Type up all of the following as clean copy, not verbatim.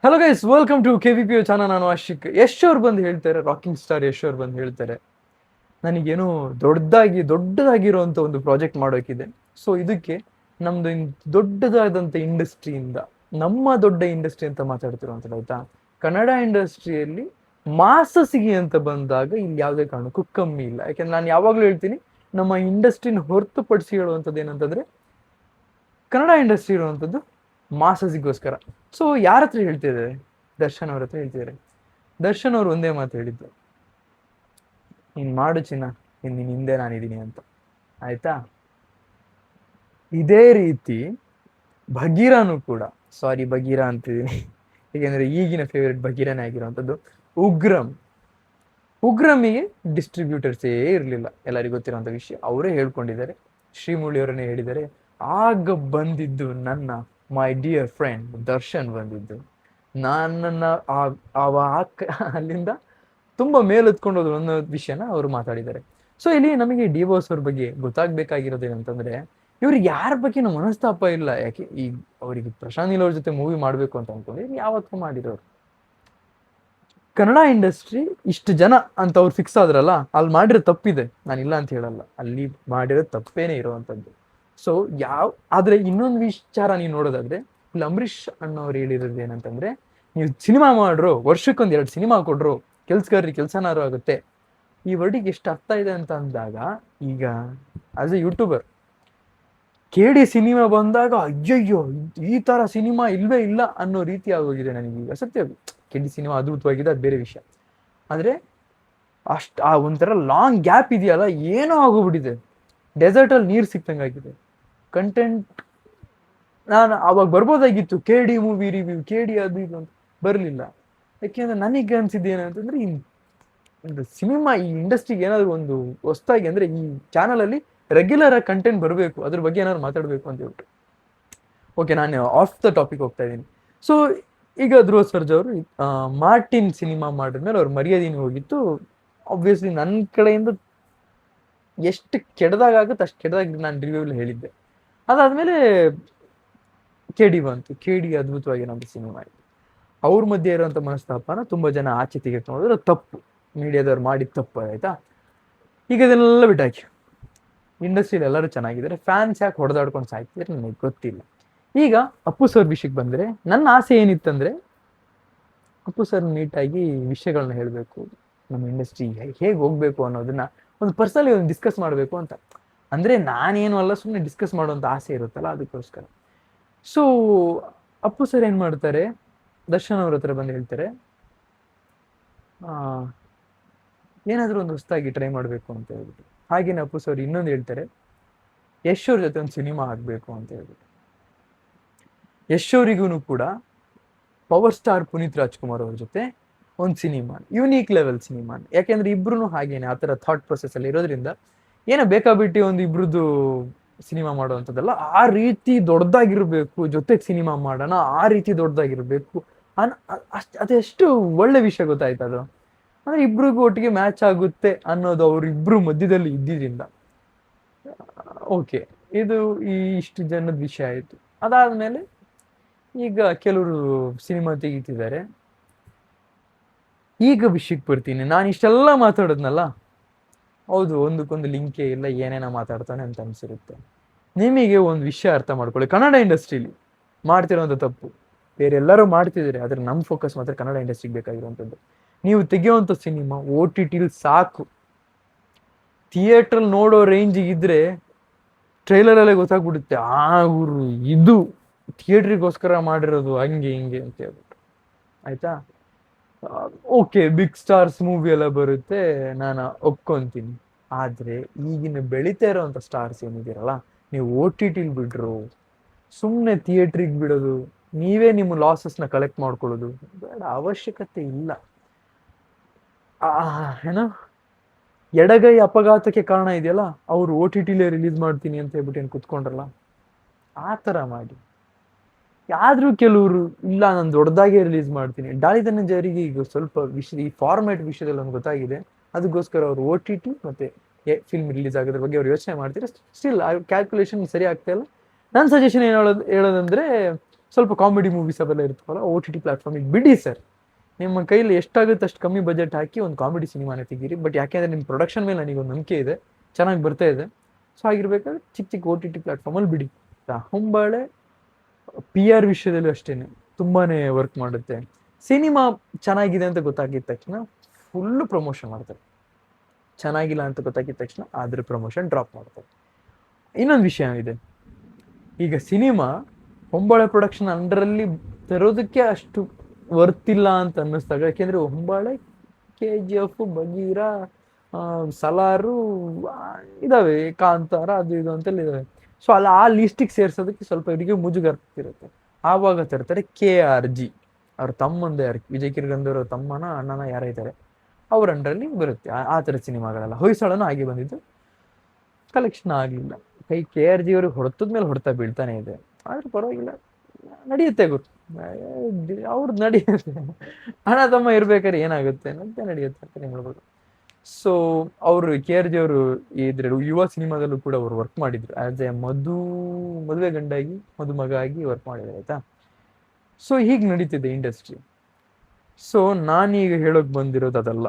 Hello guys, welcome to KVPO channel. ನಾನು ಆಶಿಕ್. ಯಶ್ ಅವ್ರು ಬಂದು ಹೇಳ್ತಾರೆ, ರಾಕಿಂಗ್ ಸ್ಟಾರ್ ಯಶ್ ಅವ್ರು ಬಂದು ಹೇಳ್ತಾರೆ, ನನಗೇನು ದೊಡ್ಡದಾಗಿರುವಂತ ಒಂದು ಪ್ರಾಜೆಕ್ಟ್ ಮಾಡೋಕಿದೆ. ಸೊ ಇದಕ್ಕೆ ನಮ್ದು ದೊಡ್ಡದಾದಂಥ ಇಂಡಸ್ಟ್ರಿಯಿಂದ, ನಮ್ಮ ದೊಡ್ಡ ಇಂಡಸ್ಟ್ರಿ ಅಂತ ಮಾತಾಡ್ತಿರುವಂಥದ್ದು ಆಯ್ತಾ. ಕನ್ನಡ ಇಂಡಸ್ಟ್ರಿಯಲ್ಲಿ ಮಾಸಸಿಗೆ ಅಂತ ಬಂದಾಗ ಇಲ್ಲಿ ಯಾವುದೇ ಕಾರಣಕ್ಕೂ ಕಮ್ಮಿ ಇಲ್ಲ. ಯಾಕೆಂದ್ರೆ ನಾನು ಯಾವಾಗಲೂ ಹೇಳ್ತೀನಿ, ನಮ್ಮ ಇಂಡಸ್ಟ್ರಿನ ಹೊರತುಪಡಿಸಿ ಹೇಳುವಂಥದ್ದು ಏನಂತಂದ್ರೆ, ಕನ್ನಡ ಇಂಡಸ್ಟ್ರಿ ಇರುವಂಥದ್ದು ಮಾಸಸಿಗೋಸ್ಕರ. ಸೊ ಯಾರ ಹತ್ರ ಹೇಳ್ತಿದ್ದಾರೆ? ದರ್ಶನ್ ಅವ್ರ ಹತ್ರ ಹೇಳ್ತಿದ್ದಾರೆ. ದರ್ಶನ್ ಅವ್ರು ಒಂದೇ ಮಾತು ಹೇಳಿದ್ದು, ನೀನ್ ಮಾಡು ಚಿನ್ನ, ನಿನ್ ಹಿಂದೆ ನಾನಿದ್ದೀನಿ ಅಂತ. ಆಯ್ತಾ? ಇದೇ ರೀತಿ ಭಗೀರಾನು ಕೂಡ, ಸಾರಿ ಭಗೀರಾ ಅಂತಿದ್ದೀನಿ ಏಕೆಂದ್ರೆ ಈಗಿನ ಫೇವರೆಟ್ ಭಗೀರನೇ ಆಗಿರುವಂಥದ್ದು, ಉಗ್ರಮಿಗೆ ಡಿಸ್ಟ್ರಿಬ್ಯೂಟರ್ಸೇ ಇರಲಿಲ್ಲ. ಎಲ್ಲರಿಗೂ ಗೊತ್ತಿರುವಂಥ ವಿಷಯ. ಅವರೇ ಹೇಳ್ಕೊಂಡಿದ್ದಾರೆ, ಶ್ರೀಮುರಳಿ ಅವರನ್ನೇ ಹೇಳಿದ್ದಾರೆ. ಆಗ ಬಂದಿದ್ದು ನನ್ನ ಮೈ ಡಿಯರ್ ಫ್ರೆಂಡ್ ದರ್ಶನ್ ಬಂದಿದ್ದು ನನ್ನನ್ನು ಅಲ್ಲಿಂದ ತುಂಬ ಮೇಲೆತ್ಕೊಂಡು ಹೋದ್ರು ಅನ್ನೋ ವಿಷಯನ ಅವರು ಮಾತಾಡಿದ್ದಾರೆ. ಸೊ ಇಲ್ಲಿ ನಮಗೆ ಡಿ ಬಾಸ್ ಅವ್ರ ಬಗ್ಗೆ ಗೊತ್ತಾಗ್ಬೇಕಾಗಿರೋದು ಏನಂತಂದ್ರೆ, ಇವ್ರಿಗೆ ಯಾರ ಬಗ್ಗೆನೂ ಮನಸ್ತಾಪ ಇಲ್ಲ. ಯಾಕೆ ಈ ಅವರಿಗೆ ಪ್ರಶಾಂತ್ ನೀಲ್ ಅವ್ರ ಜೊತೆ ಮೂವಿ ಮಾಡಬೇಕು ಅಂತ ಅನ್ಕೊಂಡ್ರೆ ಯಾವತ್ತೂ ಮಾಡಿರೋರು. ಕನ್ನಡ ಇಂಡಸ್ಟ್ರಿ ಇಷ್ಟು ಜನ ಅಂತ ಅವ್ರು ಫಿಕ್ಸ್ ಆದ್ರಲ್ಲ, ಅಲ್ಲಿ ಮಾಡಿರೋ ತಪ್ಪಿದೆ, ನಾನಿಲ್ಲ ಅಂತ ಹೇಳಲ್ಲ, ಅಲ್ಲಿ ಮಾಡಿರೋ ತಪ್ಪೇನೆ ಇರುವಂಥದ್ದು. ಸೊ ಆದ್ರೆ ಇನ್ನೊಂದು ವಿಚಾರ ನೀವು ನೋಡೋದಾದ್ರೆ, ಇಲ್ಲಿ ಅಂಬರೀಷ್ ಅಣ್ಣವ್ರು ಹೇಳಿರೋದು ಏನಂತಂದ್ರೆ, ನೀವು ಸಿನಿಮಾ ಮಾಡ್ರು, ವರ್ಷಕ್ಕೊಂದು 2 ಸಿನಿಮಾ ಕೊಡ್ರು, ಕೆಲ್ಸಗಾರ್ರಿ ಕೆಲ್ಸನಾರು ಆಗುತ್ತೆ. ಈ ವರ್ಡಿಗೆ ಎಷ್ಟು ಅರ್ಥ ಇದೆ ಅಂತ ಅಂದಾಗ, ಈಗ as A YouTuber KD cinema ಬಂದಾಗ ಅಯ್ಯಯ್ಯೋ ಈ ತರ ಸಿನಿಮಾ ಇಲ್ವೇ ಇಲ್ಲ ಅನ್ನೋ ರೀತಿ ಆಗೋಗಿದೆ ನನಗೀಗ. ಸತ್ಯ, KD ಸಿನಿಮಾ ಅದ್ಭುತವಾಗಿದೆ, ಅದು ಬೇರೆ ವಿಷಯ. ಆದ್ರೆ ಆ ಒಂಥರ ಲಾಂಗ್ ಗ್ಯಾಪ್ ಇದೆಯಲ್ಲ, ಏನೋ ಆಗೋಗ್ಬಿಟ್ಟಿದೆ. ಡೆಸರ್ಟ್ ಅಲ್ಲಿ ನೀರು ಸಿಕ್ತಂಗಾಗಿದೆ. ಕಂಟೆಂಟ್ ನಾನು ಅವಾಗ ಬರ್ಬೋದಾಗಿತ್ತು, KD ಮೂವಿ ರಿವ್ಯೂ, KD ಅದು ಇದು ಅಂತ, ಬರಲಿಲ್ಲ. ಯಾಕೆಂದ್ರೆ ನನಗೆ ಅನ್ಸಿದ್ದು ಏನಂತಂದ್ರೆ, ಒಂದು ಸಿನಿಮಾ ಈ ಇಂಡಸ್ಟ್ರಿಗೆ ಏನಾದ್ರು ಒಂದು ಹೊಸದಾಗಿ ಅಂದ್ರೆ, ಈ ಚಾನಲ್ ಅಲ್ಲಿ ರೆಗ್ಯುಲರ್ ಆಗಿ ಕಂಟೆಂಟ್ ಬರಬೇಕು, ಅದ್ರ ಬಗ್ಗೆ ಏನಾದ್ರು ಮಾತಾಡಬೇಕು ಅಂತ ಹೇಳ್ಬಿಟ್ಟು. ಓಕೆ, ನಾನು ಆಫ್ ದ ಟಾಪಿಕ್ ಹೋಗ್ತಾ ಇದ್ದೀನಿ. ಸೊ ಈಗ ಧ್ರುವ ಸರ್ಜಾ ಅವರು ಮಾರ್ಟಿನ್ ಸಿನಿಮಾ ಮಾಡಿದ್ಮೇಲೆ ಅವ್ರ ಮರ್ಯಾದೆನೇ ಹೋಗಿತ್ತು. ಆಬ್ವಿಯಸ್ಲಿ ನನ್ನ ಕಡೆಯಿಂದ ಎಷ್ಟು ಕೆಟ್ಟದಾಗುತ್ತೆ ಅಷ್ಟು ಕೆಟ್ಟದಾಗಿ ನಾನು ರಿವ್ಯೂಲಿ ಹೇಳಿದ್ದೆ. ಅದಾದ್ಮೇಲೆ KD ಬಂತು. KD ಅದ್ಭುತವಾಗಿರೋಂಥ ಸಿನಿಮಾ ಆಯಿತು. ಅವ್ರ ಮಧ್ಯೆ ಇರುವಂಥ ಮನಸ್ತಾಪನ ತುಂಬ ಜನ ಆಚೆ ತೆಗೆದುಕೊಂಡ್ರೆ ತಪ್ಪು, ಮೀಡಿಯಾದವ್ರು ಮಾಡಿದ ತಪ್ಪು. ಆಯ್ತಾ? ಈಗ ಇದನ್ನೆಲ್ಲ ಬಿಟ್ಟಾಕಿ ಇಂಡಸ್ಟ್ರಿಯಲ್ಲಿ ಎಲ್ಲರೂ ಚೆನ್ನಾಗಿದ್ದಾರೆ, ಫ್ಯಾನ್ಸ್ ಯಾಕೆ ಹೊಡೆದಾಡ್ಕೊಂಡು ಸಾಯ್ತಿದ್ರೆ ನನಗೆ ಗೊತ್ತಿಲ್ಲ. ಈಗ ಅಪ್ಪು ಸರ್ ವಿಷಯಕ್ಕೆ ಬಂದರೆ, ನನ್ನ ಆಸೆ ಏನಿತ್ತಂದರೆ, ಅಪ್ಪು ಸರ್ ನೀಟಾಗಿ ವಿಷಯಗಳನ್ನ ಹೇಳಬೇಕು, ನಮ್ಮ ಇಂಡಸ್ಟ್ರಿ ಹೇಗೆ ಹೋಗ್ಬೇಕು ಅನ್ನೋದನ್ನ ಒಂದು ಪರ್ಸನಲಿ ಒಂದು ಡಿಸ್ಕಸ್ ಮಾಡಬೇಕು ಅಂತ. ಅಂದರೆ ನಾನೇನು ಅಲ್ಲ, ಸುಮ್ಮನೆ ಡಿಸ್ಕಸ್ ಮಾಡುವಂಥ ಆಸೆ ಇರುತ್ತಲ್ಲ, ಅದಕ್ಕೋಸ್ಕರ. ಸೊ ಅಪ್ಪು ಸರ್ ಏನು ಮಾಡ್ತಾರೆ, ದರ್ಶನ್ ಅವ್ರ ಹತ್ರ ಬಂದು ಹೇಳ್ತಾರೆ, ಏನಾದರೂ ಒಂದು ಹೊಸದಾಗಿ ಟ್ರೈ ಮಾಡಬೇಕು ಅಂತ ಹೇಳ್ಬಿಟ್ಟು. ಹಾಗೇನೆ ಅಪ್ಪು ಸರ್ ಇನ್ನೊಂದು ಹೇಳ್ತಾರೆ, ಯಶ್ ಅವ್ರ ಜೊತೆ ಒಂದು ಸಿನಿಮಾ ಆಗಬೇಕು ಅಂತ ಹೇಳ್ಬಿಟ್ಟು. ಯಶ್ ಅವರಿಗೂ ಕೂಡ ಪವರ್ ಸ್ಟಾರ್ ಪುನೀತ್ ರಾಜ್ಕುಮಾರ್ ಅವ್ರ ಜೊತೆ ಒಂದು ಸಿನಿಮಾ, ಯೂನಿಕ್ ಲೆವೆಲ್ ಸಿನಿಮಾ. ಯಾಕೆಂದ್ರೆ ಇಬ್ರು ಹಾಗೇನೆ ಆ ಥರ ಥಾಟ್ ಪ್ರೊಸೆಸ್ ಅಲ್ಲಿ ಇರೋದ್ರಿಂದ, ಏನೋ ಬೇಕಾಬಿಟ್ಟು ಒಂದು ಇಬ್ರದ್ದು ಸಿನಿಮಾ ಮಾಡುವಂಥದ್ದಲ್ಲ, ಆ ರೀತಿ ದೊಡ್ಡದಾಗಿರ್ಬೇಕು, ಜೊತೆಗೆ ಸಿನಿಮಾ ಮಾಡೋಣ, ಆ ರೀತಿ ದೊಡ್ಡದಾಗಿರ್ಬೇಕು ಅದೆಷ್ಟು ಒಳ್ಳೆ ವಿಷಯ ಗೊತ್ತಾಯ್ತು ಅದು. ಅಂದ್ರೆ ಇಬ್ರಿಗೂ ಒಟ್ಟಿಗೆ ಮ್ಯಾಚ್ ಆಗುತ್ತೆ ಅನ್ನೋದು ಅವ್ರಿಬ್ರು ಮಧ್ಯದಲ್ಲಿ ಇದ್ದಿದ್ದರಿಂದ. ಓಕೆ, ಇದು ಇಷ್ಟು ಜನದ ವಿಷಯ ಆಯಿತು. ಅದಾದ್ಮೇಲೆ ಈಗ ಕೆಲವರು ಸಿನಿಮಾ ತೆಗಿತಿದ್ದಾರೆ. ಈಗ ವಿಷಯಕ್ಕೆ ಬರ್ತೀನಿ. ನಾನು ಇಷ್ಟೆಲ್ಲ ಮಾತಾಡೋದ್ನಲ್ಲ, ಹೌದು, ಒಂದಕ್ಕೊಂದು ಲಿಂಕೇ ಇಲ್ಲ, ಏನೇನೋ ಮಾತಾಡ್ತಾನೆ ಅಂತ ಅನ್ಸಿರುತ್ತೆ. ನಿಮಗೆ ಒಂದು ವಿಷಯ ಅರ್ಥ ಮಾಡ್ಕೊಳ್ಳಿ, ಕನ್ನಡ ಇಂಡಸ್ಟ್ರಿಲಿ ಮಾಡ್ತಿರೋಂಥ ತಪ್ಪು. ಬೇರೆ ಎಲ್ಲರೂ ಮಾಡ್ತಿದ್ದಾರೆ, ಆದರೆ ನಮ್ಮ ಫೋಕಸ್ ಮಾತ್ರ ಕನ್ನಡ ಇಂಡಸ್ಟ್ರಿಗೆ ಬೇಕಾಗಿರುವಂಥದ್ದು. ನೀವು ತೆಗೆಯುವಂಥ ಸಿನಿಮಾ OTTಲಿ ಸಾಕು. ಥಿಯೇಟ್ರಲ್ಲಿ ನೋಡೋ ರೇಂಜಿಗೆ ಇದ್ರೆ ಟ್ರೈಲರಲ್ಲೇ ಗೊತ್ತಾಗ್ಬಿಡುತ್ತೆ, ಗುರು ಇದು ಥಿಯೇಟ್ರಿಗೋಸ್ಕರ ಮಾಡಿರೋದು, ಹಂಗೆ ಹಿಂಗೆ ಅಂತ ಹೇಳ್ಬಿಟ್ಟು. ಆಯ್ತಾ? ಓಕೆ, ಬಿಗ್ ಸ್ಟಾರ್ಸ್ ಮೂವಿ ಎಲ್ಲ ಬರುತ್ತೆ, ನಾನು ಒಪ್ಕೊಂತೀನಿ. ಆದರೆ ಈಗಿನ ಬೆಳೀತಾ ಇರೋವಂಥ ಸ್ಟಾರ್ಸ್ ಏನಿದ್ದೀರಲ್ಲ, ನೀವು OTTಲಿ ಬಿಡ್ರು, ಸುಮ್ಮನೆ ಥಿಯೇಟ್ರಿಗೆ ಬಿಡೋದು, ನೀವೇ ನಿಮ್ಮ ಲಾಸಸ್ನ ಕಲೆಕ್ಟ್ ಮಾಡ್ಕೊಳ್ಳೋದು ಬೇಡ, ಅವಶ್ಯಕತೆ ಇಲ್ಲ. ಏನೋ ಎಡಗೈ ಅಪಘಾತಕ್ಕೆ ಕಾರಣ ಇದೆಯಲ್ಲ, ಅವರು OTTಲೇ ರಿಲೀಸ್ ಮಾಡ್ತೀನಿ ಅಂತ ಹೇಳ್ಬಿಟ್ಟು ಏನು ಕುತ್ಕೊಂಡ್ರಲ್ಲ, ಆ ಥರ ಮಾಡಿ. ಆದ್ರೂ ಕೆಲವರು ಇಲ್ಲ, ನಾನು ದೊಡ್ಡದಾಗೆ ರಿಲೀಸ್ ಮಾಡ್ತೀನಿ. ಡಾಲಿ ಧನಂಜಯರಿಗೆ ಈಗ ಸ್ವಲ್ಪ ಈ ಫಾರ್ಮ್ಯಾಟ್ ವಿಷಯದಲ್ಲಿ ಒಂದು ಗೊತ್ತಾಗಿದೆ, ಅದಕ್ಕೋಸ್ಕರ ಅವರು OTT ಮತ್ತೆ ಫಿಲ್ಮ್ ರಿಲೀಸ್ ಆಗೋದ್ರ ಬಗ್ಗೆ ಅವ್ರು ಯೋಚನೆ ಮಾಡ್ತಾರೆ. ಸ್ಟಿಲ್ ಆ ಕ್ಯಾಲ್ಕುಲೇಷನ್ ಸರಿ ಆಗ್ತಾ ಇಲ್ಲ. ನನ್ನ ಸಜೆಷನ್ ಏನು ಹೇಳೋದಂದ್ರೆ, ಸ್ವಲ್ಪ ಕಾಮಿಡಿ ಮೂವೀಸ್ ಅವೆಲ್ಲ ಇರ್ತವಲ್ಲ, ಓ ಟಿ ಟಿ ಪ್ಲಾಟ್ಫಾರ್ಮಿಗೆ ಬಿಡಿ ಸರ್. ನಿಮ್ಮ ಕೈಲಿ ಎಷ್ಟಾಗುತ್ತೆ ಅಷ್ಟು ಕಮ್ಮಿ ಬಜೆಟ್ ಹಾಕಿ ಒಂದು ಕಾಮಿಡಿ ಸಿನಿಮಾನ ತೆಗೀರಿ. ಬಟ್ ಯಾಕೆಂದರೆ ನಿಮ್ಮ ಪ್ರೊಡಕ್ಷನ್ ಮೇಲೆ ನನಗೊಂದು ನಂಬಿಕೆ ಇದೆ, ಚೆನ್ನಾಗಿ ಬರ್ತಾ ಇದೆ. ಸೊ ಆಗಿರ್ಬೇಕಾದ್ರೆ ಚಿಕ್ಕ ಚಿಕ್ಕ ಓ ಟಿ ಟಿ ಪ್ಲಾಟ್ಫಾರ್ಮಲ್ಲಿ ಬಿಡಿ. ಹೊಂಬಾಳೆ ಪಿ ಆರ್ ವಿಷಯದಲ್ಲೂ ಅಷ್ಟೇ ತುಂಬಾ ವರ್ಕ್ ಮಾಡುತ್ತೆ. ಸಿನಿಮಾ ಚೆನ್ನಾಗಿದೆ ಅಂತ ಗೊತ್ತಾಗಿದ ತಕ್ಷಣ ಫುಲ್ಲು ಪ್ರಮೋಷನ್ ಮಾಡ್ತಾರೆ, ಚೆನ್ನಾಗಿಲ್ಲ ಅಂತ ಗೊತ್ತಾಗಿದ ತಕ್ಷಣ ಅದ್ರ ಪ್ರಮೋಷನ್ ಡ್ರಾಪ್ ಮಾಡ್ತಾರೆ. ಇನ್ನೊಂದು ವಿಷಯ ಇದೆ, ಈಗ ಸಿನಿಮಾ ಹೊಂಬಾಳೆ ಪ್ರೊಡಕ್ಷನ್ ಅಂಡರಲ್ಲಿ ತರೋದಕ್ಕೆ ಅಷ್ಟು ವರ್ತಿಲ್ಲ ಅಂತ ಅನ್ನಿಸ್ದಾಗ, ಯಾಕೆಂದರೆ ಹೊಂಬಾಳೆ KGF, ಬಗೀರ, ಸಲಾರು ಇದಾವೆ, ಕಾಂತಾರ, ಅದು ಇದು ಅಂತೆಲ್ಲ ಇದಾವೆ. ಸೊ ಅಲ್ಲಿ ಆ ಲಿಸ್ಟಿಗೆ ಸೇರ್ಸೋದಕ್ಕೆ ಸ್ವಲ್ಪ ಇವರಿಗೆ ಮುಜುಗರ ಇರುತ್ತೆ. ಆವಾಗ ತರ್ತಾರೆ KRG, ಅವ್ರ ತಮ್ಮಂದೇ ವಿಜಯ್ ಕಿರ್ಗಂದೂರ್ ತಮ್ಮನ ಅಣ್ಣನ ಯಾರ ಇದ್ದಾರೆ ಅವ್ರ ಅಂಡರಲ್ಲಿ ಬರುತ್ತೆ ಆ ಥರ ಸಿನಿಮಾಗಳೆಲ್ಲ. ಹೊಯ್ಸಳನೂ ಆಗಿ ಬಂದಿದ್ದು, ಕಲೆಕ್ಷನ್ ಆಗಲಿಲ್ಲ. ಕೈ KRG ಅವ್ರಿಗೆ ಹೊಡೆತದ ಮೇಲೆ ಹೊಡೆತ ಬೀಳ್ತಾನೆ ಇದೆ. ಆದ್ರೆ ಪರವಾಗಿಲ್ಲ, ನಡೆಯುತ್ತೆ ಗುರು, ಅವ್ರದ್ದು ನಡೆಯುತ್ತೆ. ಅಣ್ಣ ತಮ್ಮ ಇರ್ಬೇಕಾದ್ರೆ ಏನಾಗುತ್ತೆ ಅಂತ ನಡೆಯುತ್ತೆ ಅಂತ ಹೇಳ್ಬೋದು. ಸೊ ಅವರು KRG ಅವರು ಇದ್ರ ಯುವ ಸಿನಿಮಾದಲ್ಲೂ ಕೂಡ ಅವರು ವರ್ಕ್ ಮಾಡಿದ್ರು. ಆಸ್ ಎ ಮದುವೆ ಗಂಡಾಗಿ ಮದುಮಗ ಆಗಿ ವರ್ಕ್ ಮಾಡಿದ್ರು, ಆಯ್ತಾ. ಸೊ ಹೀಗೆ ನಡೀತಿದೆ ಇಂಡಸ್ಟ್ರಿ. ಸೊ ನಾನೀಗ ಹೇಳೋಕೆ ಬಂದಿರೋದು ಅದಲ್ಲ.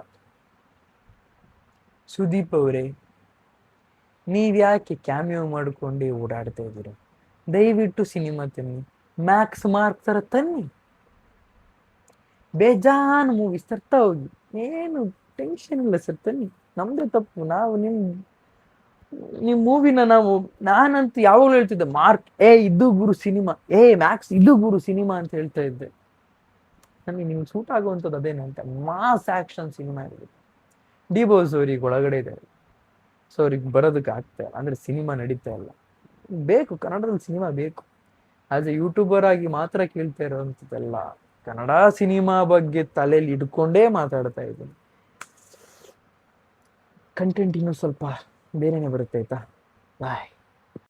ಸುದೀಪ್ ಅವರೇ, ನೀವ್ಯಾಕೆ ಕ್ಯಾಮಿಯೋ ಮಾಡ್ಕೊಂಡೇ ಓಡಾಡ್ತಾ ಇದ್ದೀರ? ದಯವಿಟ್ಟು ಸಿನಿಮಾ ತನ್ನಿ, ಮ್ಯಾಕ್ಸ್ ಮಾರ್ಕ್ ಥರ ತನ್ನಿ, ಬೇಜಾನ್ ಮೂವೀಸ್ ತರ್ತಾ ಹೋಗಿ, ಏನು ಟೆನ್ಷನ್ ಇಲ್ಲ ಸರ್, ತನ್ನಿ. ನಮ್ದೇ ತಪ್ಪು, ನಾವು ನಿಮ್ಮ ಮೂವಿನ ನಾನಂತೂ ಯಾವಾಗಲೂ ಹೇಳ್ತಿದ್ದೆ, ಮಾರ್ಕ್ ಇದು ಗುರು ಸಿನಿಮಾ, ಮ್ಯಾಕ್ಸ್ ಇದು ಗುರು ಸಿನಿಮಾ ಅಂತ ಹೇಳ್ತಾ ಇದ್ದೆ. ನನಗೆ ನಿಮ್ಗೆ ಸೂಟ್ ಆಗುವಂಥದ್ದು ಅದೇನಂತ, ಮಾಸ್ ಆಕ್ಷನ್ ಸಿನಿಮಾ ಇರಬೇಕು. ಡಿಬೋಸ್ ಅವ್ರಿಗೆ ಒಳಗಡೆ ಇದ್ದಾರೆ, ಸೊ ಅವ್ರಿಗೆ ಬರೋದಕ್ಕೆ ಆಗ್ತಾ ಇಲ್ಲ, ಅಂದರೆ ಸಿನಿಮಾ ನಡೀತಾ ಇಲ್ಲ. ಬೇಕು, ಕನ್ನಡದಲ್ಲಿ ಸಿನಿಮಾ ಬೇಕು. ಆಸ್ ಎ ಯೂಟ್ಯೂಬರ್ ಆಗಿ ಮಾತ್ರ ಕೇಳ್ತಾ ಇರೋವಂಥದ್ದೆಲ್ಲ, ಕನ್ನಡ ಸಿನಿಮಾ ಬಗ್ಗೆ ತಲೆಯಲ್ಲಿ ಇಟ್ಕೊಂಡೇ ಮಾತಾಡ್ತಾ ಇದ್ದೀನಿ. ಕಂಟೆಂಟ್ ಇನ್ನೂ ಸ್ವಲ್ಪ ಬೇರೆನೇ ಬರುತ್ತೆ, ಆಯ್ತಾ. ಬಾಯ್.